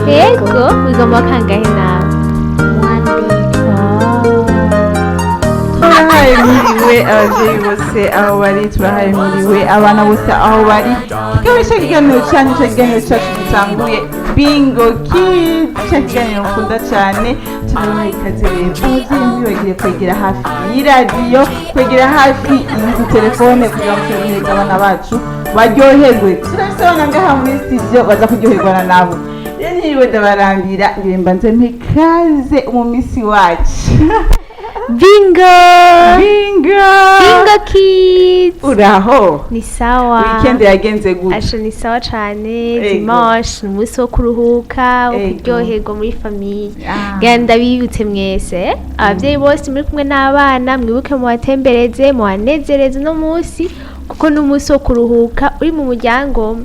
Yego, wiga mu wa kangahe nawe? turahaye mwiriwe abavyeyi bose aho bari, turahaye mwiriwe abana bose aho bari. Kikaba ico kiganiro cyanyu, ico kiganiro cacu gitanguye Bingo Kids, ico kiganiro mukunda cane. Turabaha ikaze rero abavyeyi ntibagire kwegera hafi y'iradiyo, kwegera hafi y'itelefone kugira ngo turohereze abana bacu baryoherwe. Turafise abana ngaha muri studio baza kuryoherwa nabo. Rero ntiriwe ndabarambira, ngire mbanze mpe ikaze umumisi wacu. Bingo! Bingo! Bingo Kids! Uraho? Ni sawa. Weekend yagenze gute? Asha ni sawa cane, dimanche, umunsi wo kuruhuka, wo kuryoherwa muri famiye. Genda bibutse mwese, abavyeyi bose muri kumwe n'abana, mwibuke mubatembereze, mubanezereze no munsi, kuko n'umunsi wo kuruhuka uri mu muryango.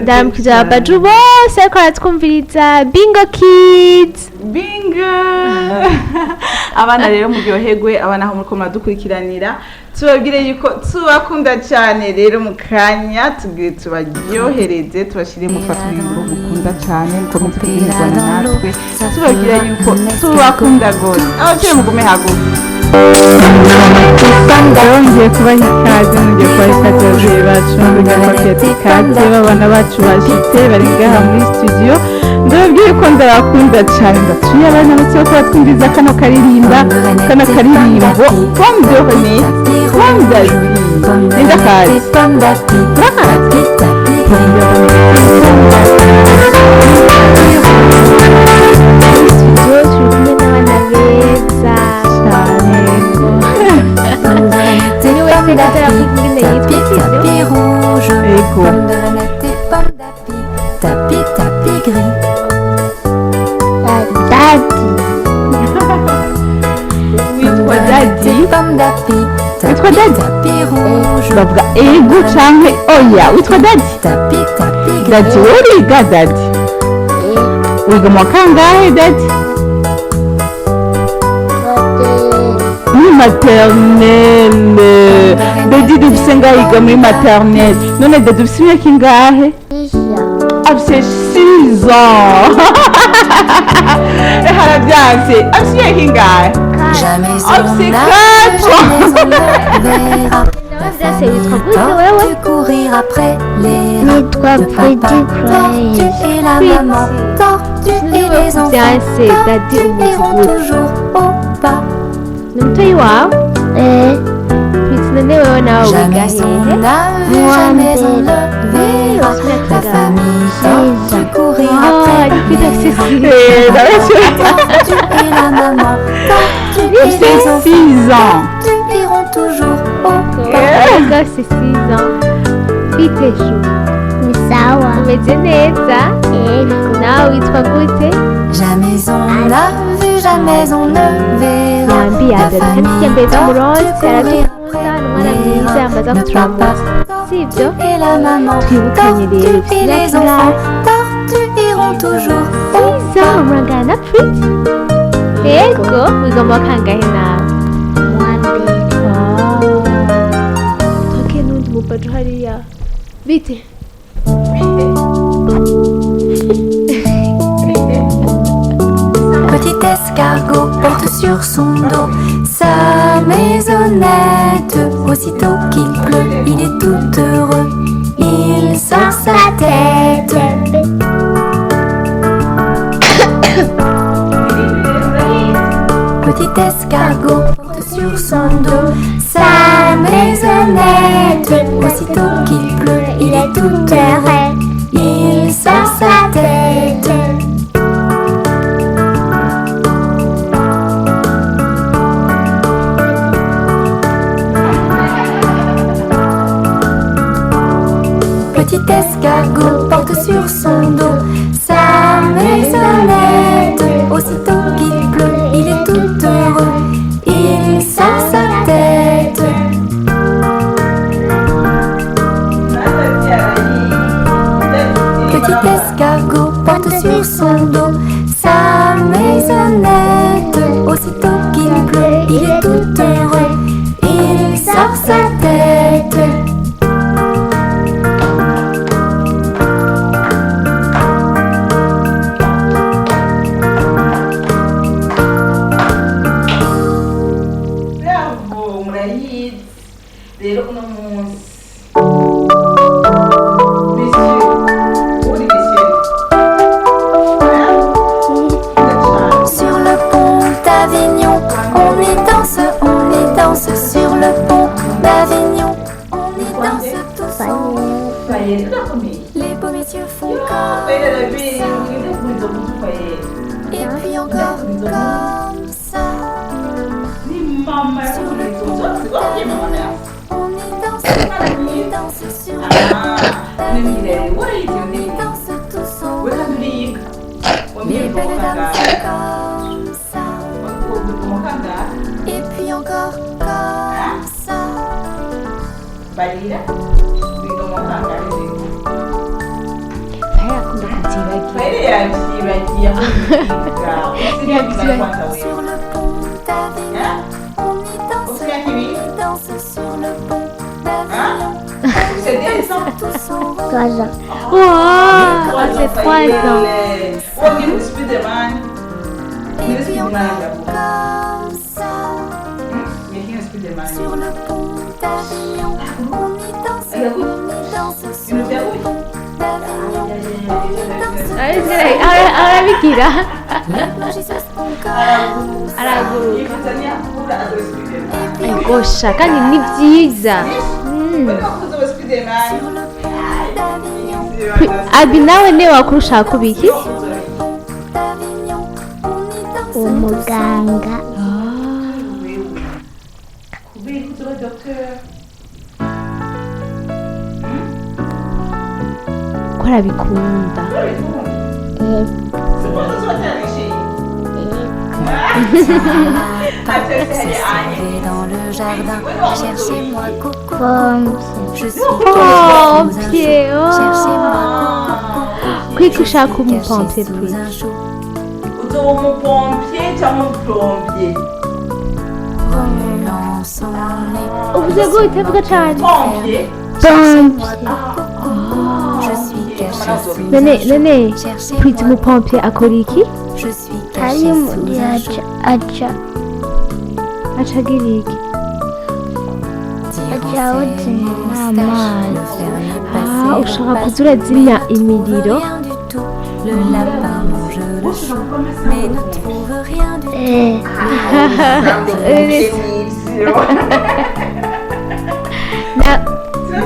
Ndaramukije abaju bose ariko baratwumviriza Bingo Kids. Bingo! Abana rero muryoherwe, abana aho muriko muradukurikiranira, tubabwire yuko tubakunda cyane. Rero mu kanya tubwire tubaryohereze, tubashire mu faturimburo mukunda cyane, mukomeze kwihezana natwe, tubabwire yuko tubakunda gose. Abavyeyi mugume hagufi. Ngiye kubaha ikaze, ngiye kubaha ikaze abavyeyi bacu, ngiye kubaha ikaze babana bacu bashitse bari ngaha muri studio. Ndababwiye ko ndabakunda cyane, ndatuye abana bose ko batwumviza kano karirimbo Pomme de René, Pomme d'Asie, ndakazi urakazi Studio turi kumwe n'abana beza cyane. Ni wese gatara kwigine yitwa Tapis rouge, Ego. pomme de renette et pomme d'api, tapis, tapis gris. witwa Dadi. Pomme d'api, Witwa tapis, Dadi? tapis rouge, Bavuga ego canke oya, witwa Dadi? tapis, tapis gris. Dadi uriga Dadi? Wiga mu wa kangahe Dadi? Muri maternelle. Dadi dufise ngaho yiga muri maternelle. None Dadi ufise imyaka ingahe? Afise 6 ans. Haravyanse. Afise imyaka ingahe? Jamais Oh, on c'est n'a, quatre. jamais on ne verra. Ta c'est famille trop a beau, peur ouais, ouais. de courir après les rats. Nico, Le papa tortue et la maman tortue et les enfants c'est Dadi tortues iront toujours au pas. Ni mtoyi wawe? None wewe nawe wiga Jamais on hehe? n'a vu, jamais on ne verra. Ta famille tortue courir après les rats. Tortue et la maman tortue et les C'est enfants 6 ans. tortues iront toujours au pas. Ego c'est 6 ans. Bite shu. Ni sawa. Umeze neza? Ego. Nawe witwa gute? Jamais on n'a vu, jamais on ne verra. Yambi Ta yadara kandi famille yambaye z'umuronse tortue aradukunda n'umwana mwiza yambaza Le kuturamutsa papa sibyo? et la maman Twibukanye rero tortue et les ufite enfants tortues iront toujours au Siza umurangana na Prince? Ego wiga mu wa kangahe nawe? Toke n'undi mubaju hariya bite? Petit escargot porte sur son dos sa maisonnette. Aussitôt qu'il pleut, il est tout heureux. Il sort sa tête. Petit escargot porte sur son dos sa maisonnette. Aussitôt qu'il pleut, il est tout heureux. Il sort sa tête. Petit escargot porte sur son dos sa maisonnette. Aussitôt qu'il pleut, il est tout heureux. Il sort sa tête. Petit escargot porte sur son dos sa maisonnette. Aussitôt qu'il pleut, il est tout heureux. Il sort sa tête. Et puis encore comme ça. Sur le pont d'Avignon, on y danse sur le pont d'Avignon. On y danse tous en rond. Les belles dames sont comme ça. Et puis encore comme ça. Sur le pont d'Avignon, on y danse sur le pont d'Avignon. On y danse tous en rond. 3 ans. Wow, c'est 3 ans. Et puis encore comme ça. Sur le pont d'Avignon, on y danse sur le pont d'Avignon. On y danse. Ahora Bikira. Les blanchiseuses font comme ça. Araguruka. Et puis Gosha kandi ni byiza. sur le pont d'Avignon, Abi nawe ne wakurusha kubiki? sur le pont d'Avignon, on y danse Umuganga. Ko arabikunda. Et dans le jardin, cherchez-moi coco. Je suis Pompier. Cherchez-moi coco. Kwiki ushaka umupompier Sous kwiki? un chou. Remuant son nez. Uvuze gute vuga cyane? Pompier. Je suis caché. None Cherchez-moi kwita umupompier akora iki? Je suis Ari caché. muri aca Acagira iki? aca uzimya amazi. Ushaka kuza urazimya imiriro? Rien du tout. Le lapin mange le chou, mais ne trouve rien du tout.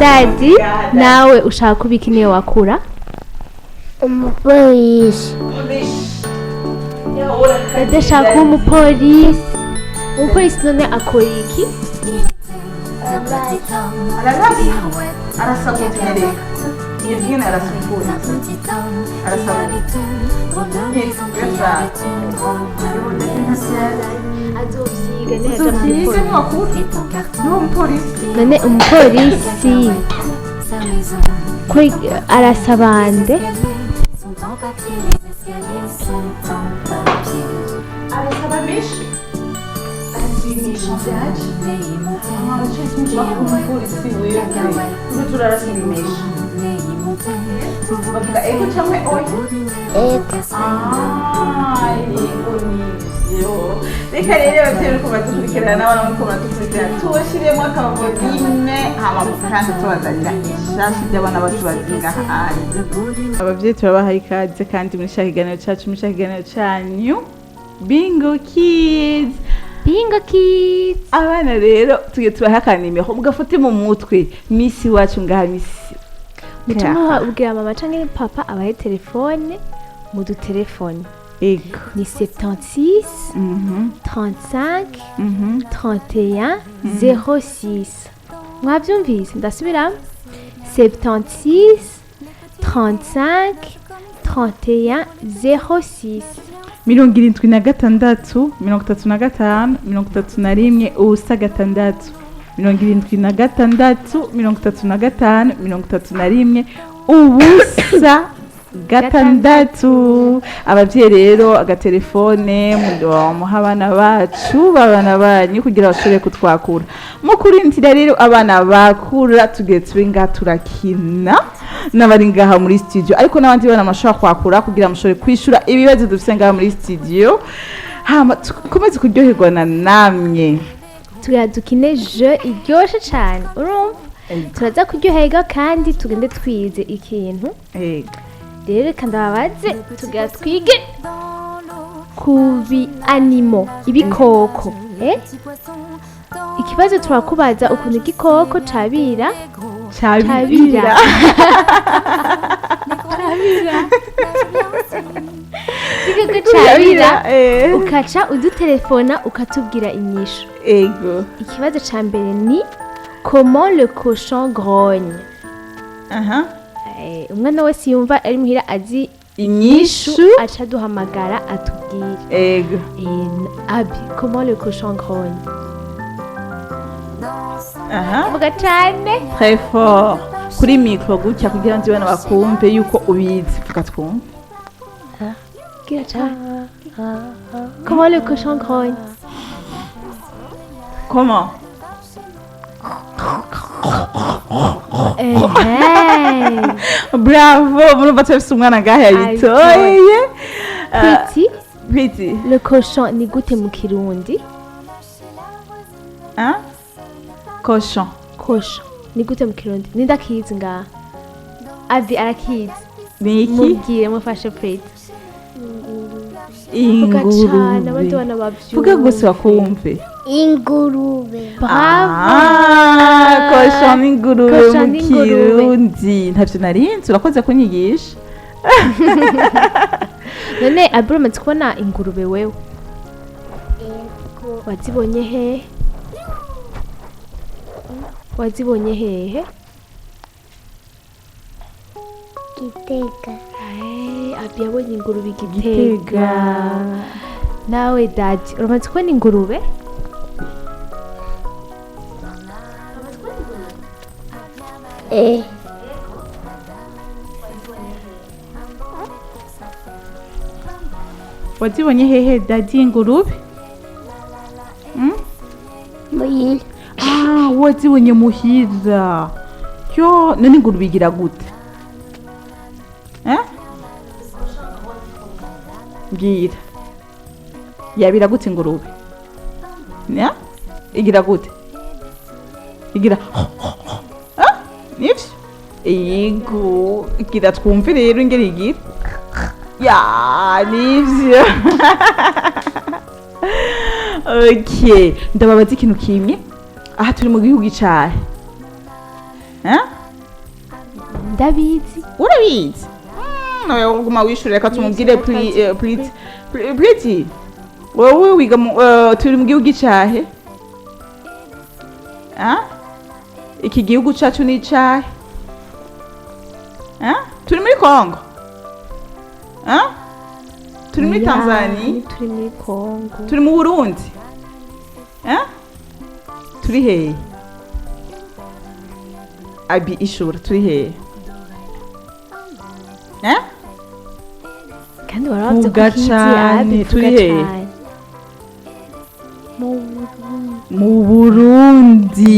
Daddy nawe ushaka kubika niyo wakura? Umupolisi. Daddy ashaka kuba umupolisi. Umupolisi none akora iki? Un petit homme, Arabazi? pirouette, Arasabwa kunyereka. Iyo ryine arasukura. un petit homme, il Arasabwa. avait une drôle de maison, il avait une grande Azovyiga neza Uzovyiga nk'umupolisi. niwakura. et en carton, Niwo mupolisi. None umupolisi sa maison. ko arasaba nde? Les escaliers sont en papier, les escaliers sont en papier. Arasaba menshi. Arasimisha vyaje. Mais il montait, umupolisi wiwe. Ubu turarasimisha. mais il montait. Bavuga ego cyangwa oya. Reka rero batera uko badukurikirana n'abana muko badukurikirana tubashiremo akavodime hama kandi tubazanira ishasha by'abana bacu bazinga hali abavyeyi turabahaye ikaze kandi muri shaka ikiganiro cacu muri shaka ikiganiro canyu Bingo Kids. Bingo Kids. Abana rero tugiye tubaha akanimero mugafate mu mutwe misi wacu ngaha misi Mutuma ubwira mama canke papa abahe telefone mu dutelefone. ego Ni 76 35 31 06. Mwavyumvise ndasubiramo 76 35 31 06. 76 35 31 ubusa gatandatu 76 35 31 ubusa gatandatu. Abavyeyi rero agatelefone muha abana bacu babana banyu kugira bashobore kutwakura mukurindira rero abana bakura tugiye tubinga turakina n'abari ngaha muri studio ariko n'abandi bana mashobora kwakura kugira mushobore kwishura ibibazo dufite ngaha muri studio hama tukomeze kuryoherwa na namwe Tugira dukine jeu iryoshe cyane urumva turaza kuryoherwa kandi tugende twize ikintu rero reka ndababaze tugira twige kubi animo ibikoko ikibazo turakubaza ukuntu igikoko cabira igikoko cabira ukaca udutelefona ukatubwira inyishu. Ego. Ikibazo ca mbere ni comment le cochon grogne. Aha. Umwana wese yumva ari muhira azi Inyishu. aca duhamagara atubwire. Ego. Abi, comment le cochon grogne? Aha. Vuga cane. Très fort. Kuri micro gutya kugira ngo abana bakumve yuko ubizi. Vuga twumve. Gira cane. Comment le cochon grogne? Comment? Bravo, murumva twese umwana ngahe yabitoye. Pretty, le cochon ni gute mu Kirundi? Hein? Cochon. Cochon ni gute mu Kirundi? Nindakizi ngaha. Abi arakizi. Niki? Mubwire mufashe Pretty. Ingurube. Abandi bana bavyumva. Vuga gusa bakumve. ingurube. Bravo. Cochon n'ingurube Cochon mu n'ingurube. Kirundi. Ntavyo narinzi urakoze kunyigisha. None Abi uramaze kubona ingurube wewe? Wazibonye hehe? Wazibonye hehe? Gitega. Abi yabonye ingurube Igitega. Nawe Dadi uramaze kubona ingurube? Wazibonye hehe Dadi ingurube? Muhira. Wazibonye muhira. Yo, none ingurube igira gute? Mbwira. Yabira gute ingurube? Ya? Igira gute? Igira nivyo? Yego, igira twumve rero ingene igira. Ya, nivyo. Okay, ndababaza ikintu kimwe. Aha turi mu gihugu icahe? Ndabizi. Urabizi? Nawe uguma wishura reka tumubwire Pretty. Wowe wiga turi mu gihugu icahe? Iki gihugu cacu ni icahe? Turi muri Congo? Turi muri Tanzania? Turi muri Congo. Turi mu Burundi? Turi hehe? Abi ishura turi hehe? Kandi waravuze ko Vuga cane, turi hehe? Mu Burundi.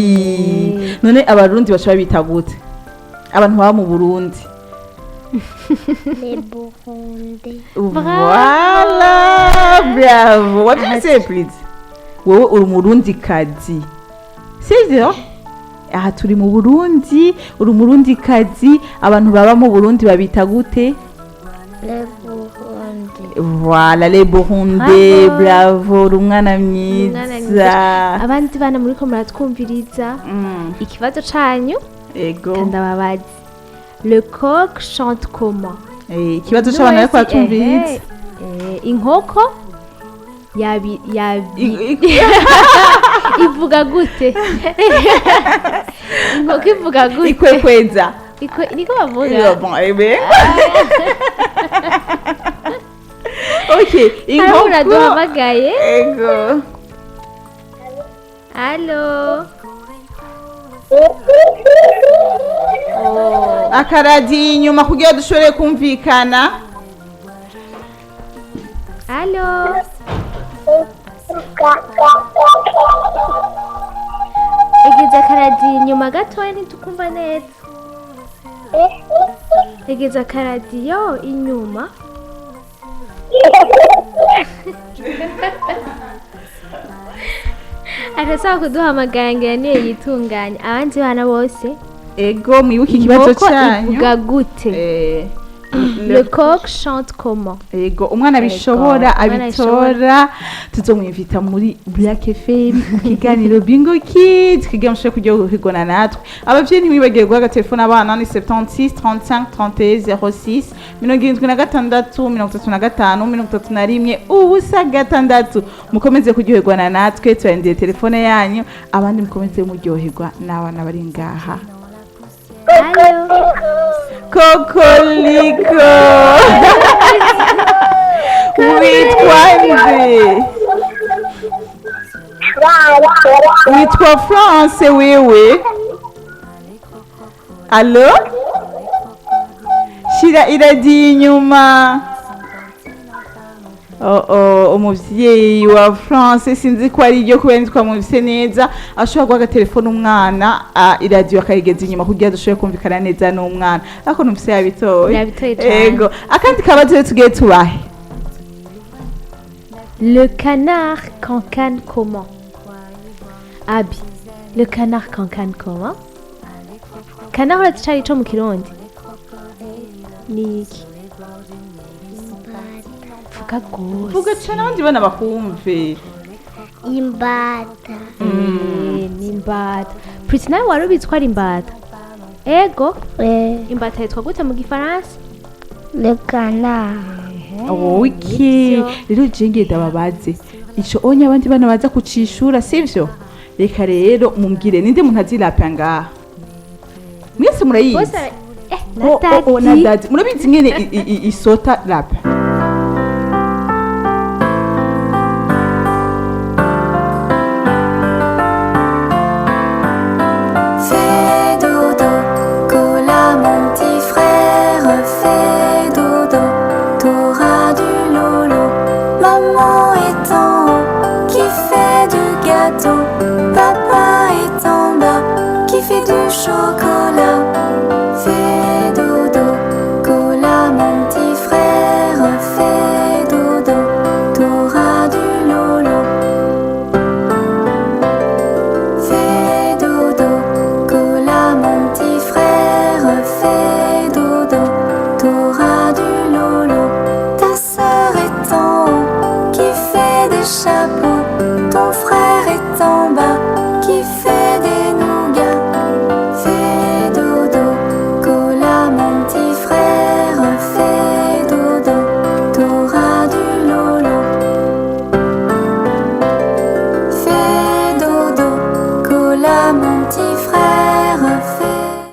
None abarundi bashobora bita gute? Abantu baba mu Burundi. Le Burundi. Voilà, bravo. Wabyise Pretty. Wowe uri Murundi kazi. Sivyo? Aha turi mu Burundi, uri Murundi kazi, abantu baba mu Burundi babita gute? Le Burundi. Voilà, les Burundais. Bravo, uri umwana mwiza. Abandi bana muri ko muratwumviriza. Ikibazo canyu? Ego. Kandi ababazi. Le coq chante comment? Ikibazo c'abana bariko batumviriza. Inkoko ivuga gute? Inkoko ivuga gute? Ikwekweza. Niko bavuga. Bon, Okay, inkoko. Uraduhamagaye? Ego. Allo. Akaradi inyuma kugira dushobore kumvikana. Allo. Egeza akaradi inyuma gatoya ntitukumva neza. Egeza akaradiyo inyuma. Arasaba kuduhamagara ngira niyo yitunganya abandi bana bose. Ego mwibuke ikibazo cyanyu. Inkoko ivuga gute? Le coq chante comment? Ego umwana bishobora abitora tuzomwivita muri Black FM mu kiganiro Bingo Kids kigira mushe kujya guhigona natwe abavyeyi ntimwibagire guha telefone abana ni 76 35 31 06 76 35 31 ubusa gatandatu. Mukomeze kuryoherwa na natwe tubarindiye telefone yanyu, abandi mukomeze muryoherwa n'abana bari ngaha. Kokoliko. Witwa France wewe. Allo? Shira iradiyo inyuma. Umuvyeyi wa France sinzi ko ari iryo kubera nitwa muvise neza ashobora guha agatelefone umwana iradiyo akayigeza inyuma kugira dushobore kumvikana neza n'umwana ariko numvise yabitoye ego akandi kabazo tugiye tubahe. Le canard cancane comment? Abi, le canard cancane comment? Canard uracari ico mu Kirundi? Niki? Vuga gose. Vuga cane abandi bana bakumve. Imbata. Nimbata. Prince nawe wari ubizi ko ari imbata? Ego. Imbata yitwa gute mu Gifaransa? Le canard. Okay. Rero jenge ndababaze. Ico onye abandi bana baza kucishura sivyo? Reka rero mumbwire ninde muntu azirapa ngaha? Mwese murayizi? Na dadi. Murabizi ngene isota rap. Fais dodo, cola mon petit frère, fais dodo, t'auras du lolo. Maman est en haut, qui fait du gâteau, papa est en bas, qui fait du chocolat.